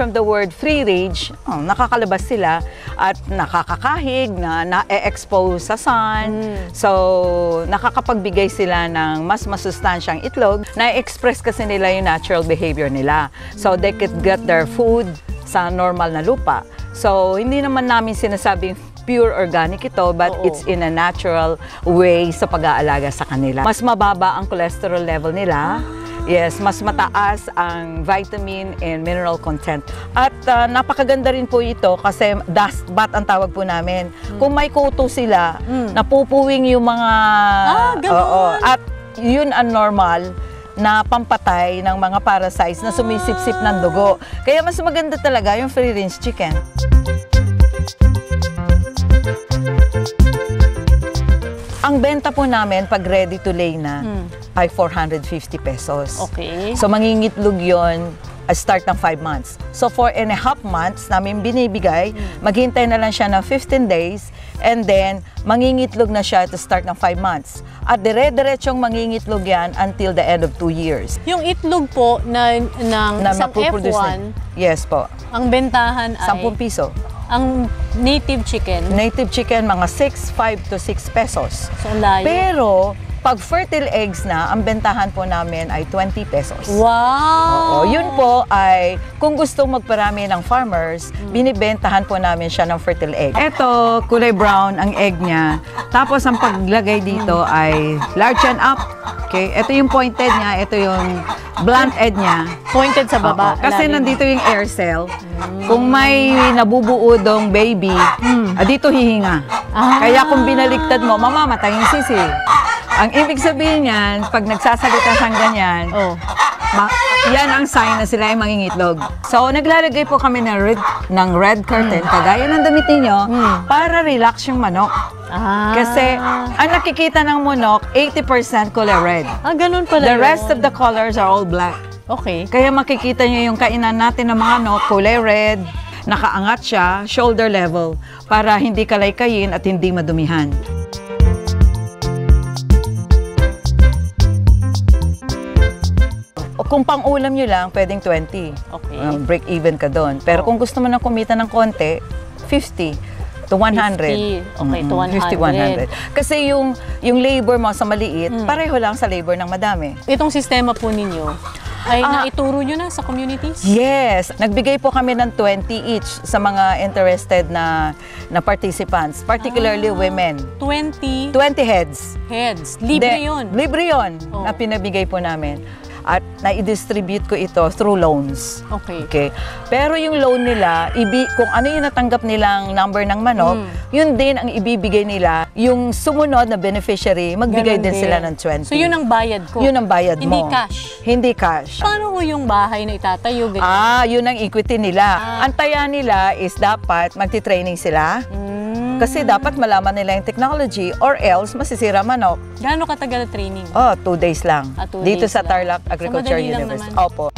from the word free range, nakakalabas sila at nakakakahig, na-expose sa sun. So, nakakapagbigay sila ng mas masustansyang itlog. Na-express kasi nila yung natural behavior nila. So, they could get their food sa normal na lupa. So, hindi naman namin sinasabing pure organic ito, but it's in a natural way sa pag-aalaga sa kanila. Mas mababa ang cholesterol level nila. Yes, mas mataas ang vitamin and mineral content. At napakaganda rin po ito kasi dust bath ang tawag po namin. Kung may kuto sila, napupuwing yung mga... at yun ang normal na pampatay ng mga parasites na sumisip-sip ng dugo. Kaya mas maganda talaga yung free-range chicken. Ang benta po namin pag ready to lay na ay 450 pesos. Okay. So mangingitlog yon start ng 5 months. So 4.5 months namin binibigay, maghintay na lang siya ng 15 days and then mangingitlog na siya to start ng 5 months. At dire-diretsong mangingitlog yan until the end of 2 years. Yung itlog po ng isang F1, yes po. ang bentahan ay 10 piso. ang native chicken. Native chicken, mga 5 to 6 pesos. So, layo. Pero, pag fertile eggs na, ang bentahan po namin ay 20 pesos. Wow! Oo, yun po ay, kung gustong magparami ng farmers, binibentahan po namin siya ng fertile egg. Ito, kulay brown ang egg niya. Tapos, ang paglagay dito ay large and up. Okay, ito yung pointed niya, ito yung blunt end niya. Pointed sa baba. Kasi nandito yung air cell. Kung may nabubuodong baby, dito hihinga. Kaya kung binaliktad mo, mamamatay yung sisi. Ang ibig sabihin niyan, pag nagsasalita siyang ganyan, yan ang sign na sila ay mangingitlog. So, naglalagay po kami ng red curtain, kagaya ng damit ninyo, para relax yung manok. Kasi, ang nakikita ng manok, 80% color red. Ganun pala The rest of the colors are all black. Okay. Kaya makikita nyo yung kainan natin ng mga manok, kulay red, nakaangat siya, shoulder level, para hindi kalaykayin at hindi madumihan. Kung pang-ulam nyo lang, pwedeng 20. Okay. Break even ka doon. Pero kung gusto mo na kumita ng konti, 50 to 100. 50. Okay, to 100. 50, 100. Kasi yung labor mo sa maliit, pareho lang sa labor ng madami. Itong sistema po ninyo, ay naituro nyo na sa communities? Yes. Nagbigay po kami ng 20 each sa mga interested na participants, particularly women. 20 heads. Libre yun? Libre yun na pinabigay po namin. At na-i-distribute ko ito through loans. Okay. Pero yung loan nila, kung ano yung natanggap nilang number ng manok, yun din ang ibibigay nila. Yung sumunod na beneficiary, magbigay din sila ng 20. So yun ang bayad ko? Yun ang bayad mo. Hindi cash? Hindi cash. Paano ko yung bahay na itatayo? Ganyan? Yun ang equity nila. Ang taya nila is dapat magti-training sila. Kasi dapat malaman nila yung technology or else masisira manok. Gaano katagal training? 2 days lang. 2 Dito days sa lang. Tarlac Agriculture University. Opo.